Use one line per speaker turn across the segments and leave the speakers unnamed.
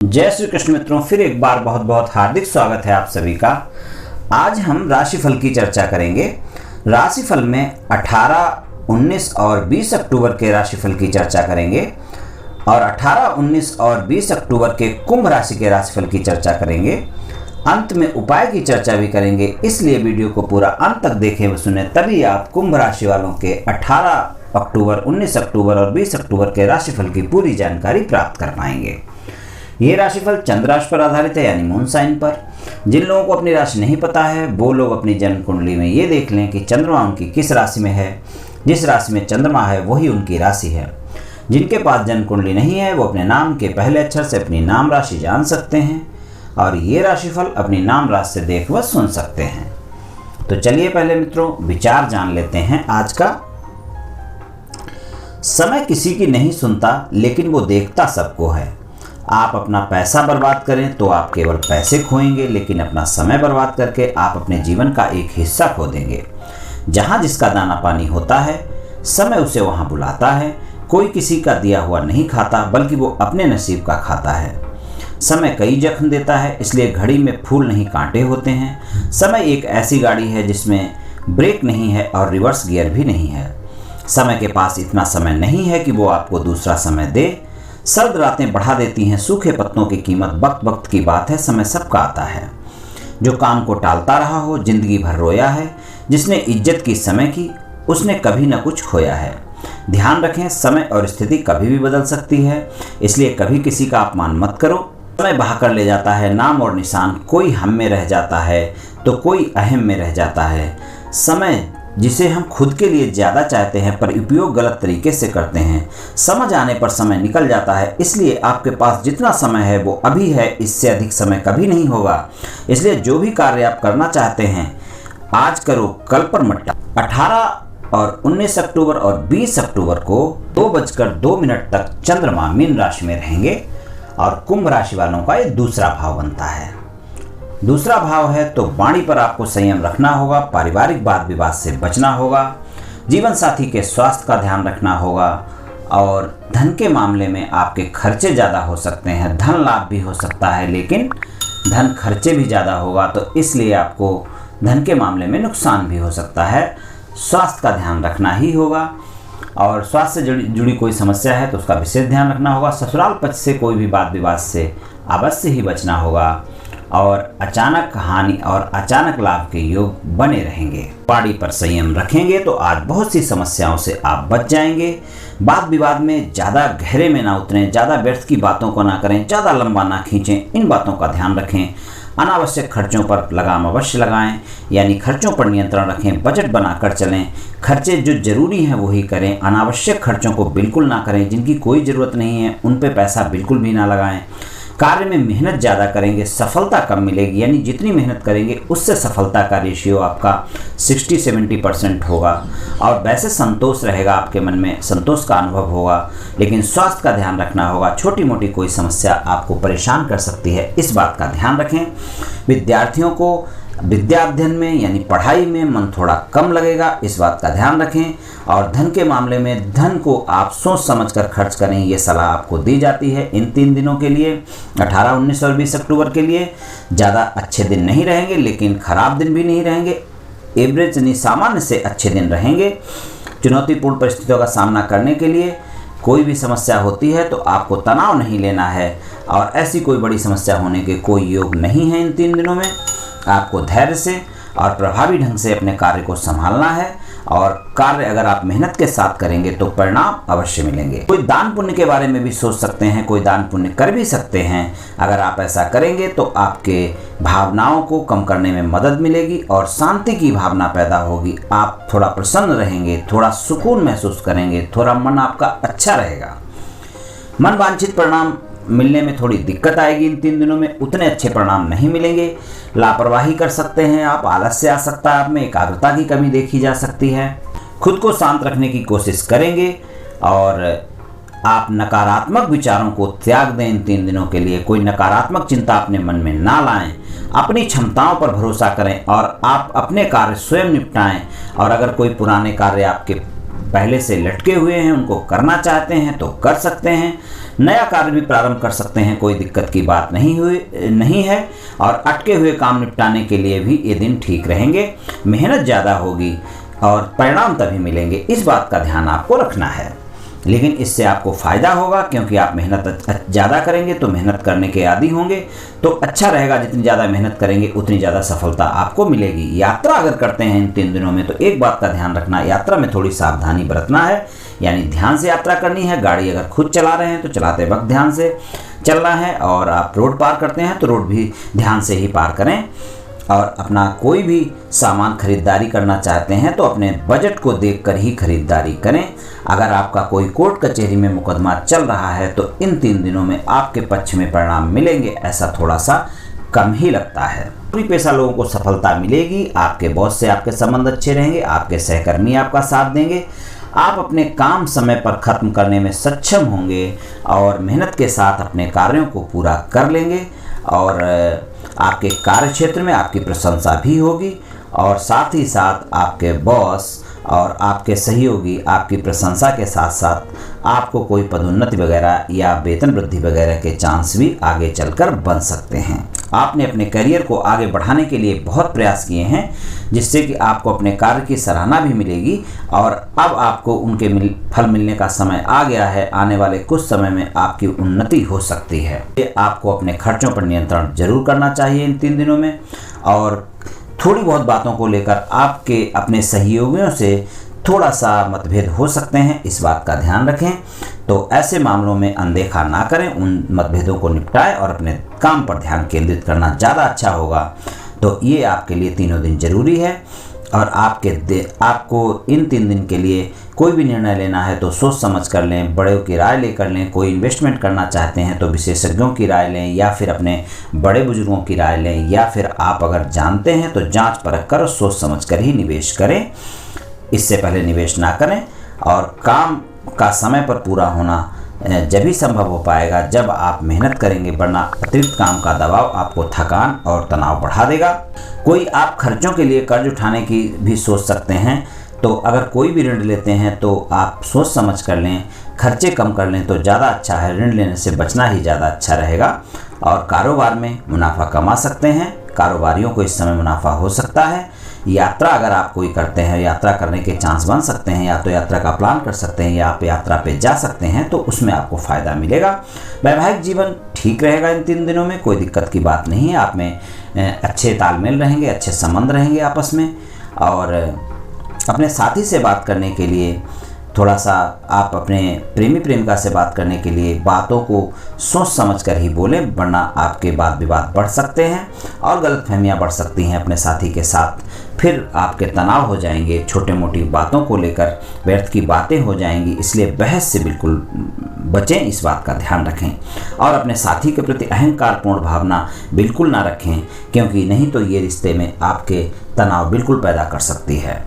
जय श्री कृष्ण मित्रों, फिर एक बार बहुत बहुत हार्दिक स्वागत है आप सभी का। आज हम राशिफल की चर्चा करेंगे। राशिफल में 18, 19 और 20 अक्टूबर के राशिफल की चर्चा करेंगे और 18, 19 और 20 अक्टूबर के कुंभ राशि के राशिफल की चर्चा करेंगे। अंत में उपाय की चर्चा भी करेंगे, इसलिए वीडियो को पूरा अंत तक देखें व सुने, तभी आप कुंभ राशि वालों के 18 अक्टूबर, 19 अक्टूबर और 20 अक्टूबर के राशिफल की पूरी जानकारी प्राप्त कर पाएंगे। ये राशिफल चंद्र राशि पर आधारित है, यानी मून साइन पर। जिन लोगों को अपनी राशि नहीं पता है वो लोग अपनी जन्म कुंडली में ये देख लें कि चंद्रमा उनकी किस राशि में है। जिस राशि में चंद्रमा है वही उनकी राशि है। जिनके पास जन्म कुंडली नहीं है वो अपने नाम के पहले अक्षर से अपनी नाम राशि जान सकते हैं और ये राशिफल अपनी नाम राशि से देख व सुन सकते हैं। तो चलिए पहले मित्रों विचार जान लेते हैं आज का। समय किसी की नहीं सुनता, लेकिन वो देखता सबको है। आप अपना पैसा बर्बाद करें तो आप केवल पैसे खोएंगे, लेकिन अपना समय बर्बाद करके आप अपने जीवन का एक हिस्सा खो देंगे। जहाँ जिसका दाना पानी होता है, समय उसे वहाँ बुलाता है। कोई किसी का दिया हुआ नहीं खाता, बल्कि वो अपने नसीब का खाता है। समय कई जख्म देता है, इसलिए घड़ी में फूल नहीं कांटे होते हैं। समय एक ऐसी गाड़ी है जिसमें ब्रेक नहीं है और रिवर्स गियर भी नहीं है। समय के पास इतना समय नहीं है कि वो आपको दूसरा समय दे। सर्द रातें बढ़ा देती हैं सूखे पत्तों की कीमत, वक्त वक्त की बात है, समय सबका आता है। जो काम को टालता रहा हो जिंदगी भर रोया है। जिसने इज्जत की समय की, उसने कभी न कुछ खोया है। ध्यान रखें, समय और स्थिति कभी भी बदल सकती है, इसलिए कभी किसी का अपमान मत करो। समय बहाकर ले जाता है नाम और निशान, कोई हम में रह जाता है तो कोई अहम में रह जाता है। समय जिसे हम खुद के लिए ज़्यादा चाहते हैं पर उपयोग गलत तरीके से करते हैं, समझ आने पर समय निकल जाता है। इसलिए आपके पास जितना समय है वो अभी है, इससे अधिक समय कभी नहीं होगा। इसलिए जो भी कार्य आप करना चाहते हैं आज करो, कल पर मत। 18 और 19 अक्टूबर और 20 अक्टूबर को 2:02 तक चंद्रमा मीन राशि में रहेंगे और कुंभ राशि वालों का ये दूसरा भाव बनता है। दूसरा भाव है तो वाणी पर आपको संयम रखना होगा, पारिवारिक वाद विवाद से बचना होगा, जीवन साथी के स्वास्थ्य का ध्यान रखना होगा और धन के मामले में आपके खर्चे ज़्यादा हो सकते हैं। धन लाभ भी हो सकता है, लेकिन धन खर्चे भी ज़्यादा होगा, तो इसलिए आपको धन के मामले में नुकसान भी हो सकता है। स्वास्थ्य का ध्यान रखना ही होगा और स्वास्थ्य से जुड़ी कोई समस्या है तो उसका विशेष ध्यान रखना होगा। ससुराल पक्ष से कोई भी वाद विवाद से अवश्य ही बचना होगा और अचानक हानि और अचानक लाभ के योग बने रहेंगे। वाणी पर संयम रखेंगे तो आज बहुत सी समस्याओं से आप बच जाएंगे। वाद विवाद में ज़्यादा गहरे में ना उतरें, ज़्यादा व्यर्थ की बातों को ना करें, ज़्यादा लंबा ना खींचें, इन बातों का ध्यान रखें। अनावश्यक खर्चों पर लगाम अवश्य लगाएं, यानी खर्चों पर नियंत्रण रखें, बजट बनाकर चलें। खर्चे जो जरूरी हैं वही करें, अनावश्यक खर्चों को बिल्कुल ना करें। जिनकी कोई ज़रूरत नहीं है उन पर पैसा बिल्कुल भी ना लगाएं। कार्य में मेहनत ज़्यादा करेंगे, सफलता कम मिलेगी, यानी जितनी मेहनत करेंगे उससे सफलता का रेशियो आपका 60-70% होगा और वैसे संतोष रहेगा, आपके मन में संतोष का अनुभव होगा। लेकिन स्वास्थ्य का ध्यान रखना होगा, छोटी मोटी कोई समस्या आपको परेशान कर सकती है, इस बात का ध्यान रखें। विद्यार्थियों को विद्या अध्ययन में यानी पढ़ाई में मन थोड़ा कम लगेगा, इस बात का ध्यान रखें। और धन के मामले में धन को आप सोच समझकर खर्च करें, ये सलाह आपको दी जाती है इन 3 दिनों के लिए। 18, 19 और 20 अक्टूबर के लिए ज़्यादा अच्छे दिन नहीं रहेंगे, लेकिन खराब दिन भी नहीं रहेंगे। एवरेज यानी सामान्य से अच्छे दिन रहेंगे। चुनौतीपूर्ण परिस्थितियों का सामना करने के लिए कोई भी समस्या होती है तो आपको तनाव नहीं लेना है और ऐसी कोई बड़ी समस्या होने के कोई योग नहीं है इन 3 दिनों में। आपको धैर्य से और प्रभावी ढंग से अपने कार्य को संभालना है और कार्य अगर आप मेहनत के साथ करेंगे तो परिणाम अवश्य मिलेंगे। कोई दान पुण्य के बारे में भी सोच सकते हैं, कोई दान पुण्य कर भी सकते हैं। अगर आप ऐसा करेंगे तो आपके भावनाओं को कम करने में मदद मिलेगी और शांति की भावना पैदा होगी। आप थोड़ा प्रसन्न रहेंगे, थोड़ा सुकून महसूस करेंगे, थोड़ा मन आपका अच्छा रहेगा। मन वांछित परिणाम मिलने में थोड़ी दिक्कत आएगी इन 3 दिनों में, उतने अच्छे परिणाम नहीं मिलेंगे। लापरवाही कर सकते हैं आप, आलस्य आ सकता है, आप में एकाग्रता की कमी देखी जा सकती है। खुद को शांत रखने की कोशिश करेंगे और आप नकारात्मक विचारों को त्याग दें इन 3 दिनों के लिए। कोई नकारात्मक चिंता अपने मन में ना लाएं, अपनी क्षमताओं पर भरोसा करें और आप अपने कार्य स्वयं निपटाएं। और अगर कोई पुराने कार्य आपके पहले से लटके हुए हैं, उनको करना चाहते हैं तो कर सकते हैं। नया कार्य भी प्रारंभ कर सकते हैं, कोई दिक्कत की बात नहीं है। और अटके हुए काम निपटाने के लिए भी ये दिन ठीक रहेंगे। मेहनत ज़्यादा होगी और परिणाम तभी मिलेंगे, इस बात का ध्यान आपको रखना है। लेकिन इससे आपको फ़ायदा होगा, क्योंकि आप मेहनत ज़्यादा करेंगे तो मेहनत करने के आदी होंगे, तो अच्छा रहेगा। जितनी ज़्यादा मेहनत करेंगे उतनी ज़्यादा सफलता आपको मिलेगी। यात्रा अगर करते हैं इन 3 दिनों में तो एक बात का ध्यान रखना, यात्रा में थोड़ी सावधानी बरतना है, यानी ध्यान से यात्रा करनी है। गाड़ी अगर खुद चला रहे हैं तो चलाते वक्त ध्यान से चलना है, और आप रोड पार करते हैं तो रोड भी ध्यान से ही पार करें। और अपना कोई भी सामान खरीदारी करना चाहते हैं तो अपने बजट को देखकर ही खरीदारी करें। अगर आपका कोई कोर्ट कचहरी में मुकदमा चल रहा है तो इन 3 दिनों में आपके पक्ष में परिणाम मिलेंगे, ऐसा थोड़ा सा कम ही लगता है। पूरी पेशा लोगों को सफलता मिलेगी, आपके बॉस से आपके संबंध अच्छे रहेंगे, आपके सहकर्मी आपका साथ देंगे, आप अपने काम समय पर ख़त्म करने में सक्षम होंगे और मेहनत के साथ अपने कार्यों को पूरा कर लेंगे। और आपके कार्य क्षेत्र में आपकी प्रशंसा भी होगी, और साथ ही साथ आपके बॉस और आपके सहयोगी आपकी प्रशंसा के साथ साथ आपको कोई पदोन्नति वगैरह या वेतन वृद्धि वगैरह के चांस भी आगे चलकर बन सकते हैं। आपने अपने करियर को आगे बढ़ाने के लिए बहुत प्रयास किए हैं, जिससे कि आपको अपने कार्य की सराहना भी मिलेगी, और अब आपको उनके फल मिलने का समय आ गया है। आने वाले कुछ समय में आपकी उन्नति हो सकती है। आपको अपने खर्चों पर नियंत्रण जरूर करना चाहिए इन 3 दिनों में, और थोड़ी बहुत बातों को लेकर आपके अपने सहयोगियों से थोड़ा सा मतभेद हो सकते हैं, इस बात का ध्यान रखें। तो ऐसे मामलों में अनदेखा ना करें, उन मतभेदों को निपटाएं और अपने काम पर ध्यान केंद्रित करना ज़्यादा अच्छा होगा। तो ये आपके लिए 3 दिन जरूरी है। और आपको इन 3 दिन के लिए कोई भी निर्णय लेना है तो सोच समझ कर लें, बड़ों की राय लेकर लें। कोई इन्वेस्टमेंट करना चाहते हैं तो विशेषज्ञों की राय लें, या फिर अपने बड़े बुजुर्गों की राय लें, या फिर आप अगर जानते हैं तो जांच परख कर सोच समझ कर ही निवेश करें। इससे पहले निवेश ना करें। और काम का समय पर पूरा होना जब ही संभव हो पाएगा जब आप मेहनत करेंगे, वरना अतिरिक्त काम का दबाव आपको थकान और तनाव बढ़ा देगा। कोई आप खर्चों के लिए कर्ज उठाने की भी सोच सकते हैं, तो अगर कोई भी ऋण लेते हैं तो आप सोच समझ कर लें, खर्चे कम कर लें तो ज़्यादा अच्छा है। ऋण लेने से बचना ही ज़्यादा अच्छा रहेगा। और कारोबार में मुनाफा कमा सकते हैं, कारोबारियों को इस समय मुनाफा हो सकता है। यात्रा अगर आप कोई करते हैं, यात्रा करने के चांस बन सकते हैं, या तो यात्रा का प्लान कर सकते हैं या आप यात्रा पे जा सकते हैं, तो उसमें आपको फ़ायदा मिलेगा। वैवाहिक जीवन ठीक रहेगा इन 3 दिनों में, कोई दिक्कत की बात नहीं है। आप में अच्छे तालमेल रहेंगे, अच्छे संबंध रहेंगे आपस में। और अपने साथी से बात करने के लिए थोड़ा सा आप अपने प्रेमी प्रेमिका से बात करने के लिए बातों को सोच समझ कर ही बोलें, वरना आपके वाद विवाद बढ़ सकते हैं और गलतफहमियां बढ़ सकती हैं अपने साथी के साथ। फिर आपके तनाव हो जाएंगे, छोटे मोटी बातों को लेकर व्यर्थ की बातें हो जाएंगी। इसलिए बहस से बिल्कुल बचें, इस बात का ध्यान रखें। और अपने साथी के प्रति अहंकारपूर्ण भावना बिल्कुल ना रखें, क्योंकि नहीं तो ये रिश्ते में आपके तनाव बिल्कुल पैदा कर सकती है।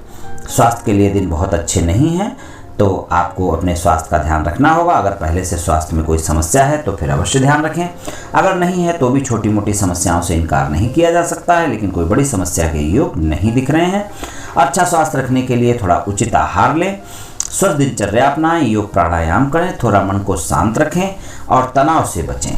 स्वास्थ्य के लिए दिन बहुत अच्छे नहीं हैं, तो आपको अपने स्वास्थ्य का ध्यान रखना होगा। अगर पहले से स्वास्थ्य में कोई समस्या है तो फिर अवश्य ध्यान रखें। अगर नहीं है तो भी छोटी मोटी समस्याओं से इनकार नहीं किया जा सकता है, लेकिन कोई बड़ी समस्या के योग नहीं दिख रहे हैं। अच्छा स्वास्थ्य रखने के लिए थोड़ा उचित आहार लें, स्वस्थ दिनचर्या अपनाएं, योग प्राणायाम करें, थोड़ा मन को शांत रखें और तनाव से बचें।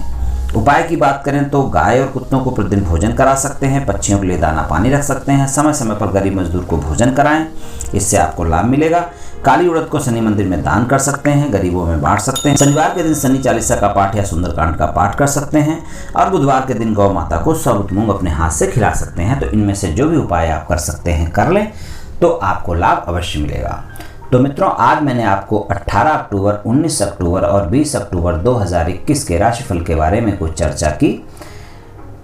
उपाय की बात करें तो गाय और कुत्तों को प्रतिदिन भोजन करा सकते हैं, पक्षियों के लिए दाना पानी रख सकते हैं, समय समय पर गरीब मजदूर को भोजन कराएं, इससे आपको लाभ मिलेगा। काली उड़द को शनि मंदिर में दान कर सकते हैं, गरीबों में बांट सकते हैं। शनिवार के दिन शनि चालीसा का पाठ या सुंदरकांड का पाठ कर सकते हैं, और बुधवार के दिन गौ माता को साबुत मूंग अपने हाथ से खिला सकते हैं। तो इनमें से जो भी उपाय आप कर सकते हैं कर लें, तो आपको लाभ अवश्य मिलेगा। तो मित्रों, आज मैंने आपको 18 अक्टूबर, 19 अक्टूबर और 20 अक्टूबर 2021 के राशिफल के बारे में कुछ चर्चा की।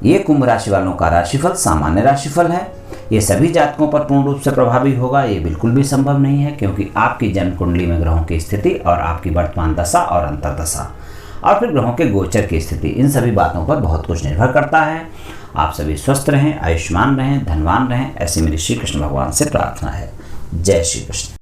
ये कुंभ राशि वालों का राशिफल सामान्य राशिफल है। ये सभी जातकों पर पूर्ण रूप से प्रभावी होगा, ये बिल्कुल भी संभव नहीं है, क्योंकि आपकी जन्म कुंडली में ग्रहों की स्थिति और आपकी वर्तमान दशा और अंतर्दशा और फिर ग्रहों के गोचर की स्थिति, इन सभी बातों पर बहुत कुछ निर्भर करता है। आप सभी स्वस्थ रहें, आयुष्मान रहें, धनवान रहें, ऐसी मेरी श्री कृष्ण भगवान से प्रार्थना है। जय श्री कृष्ण।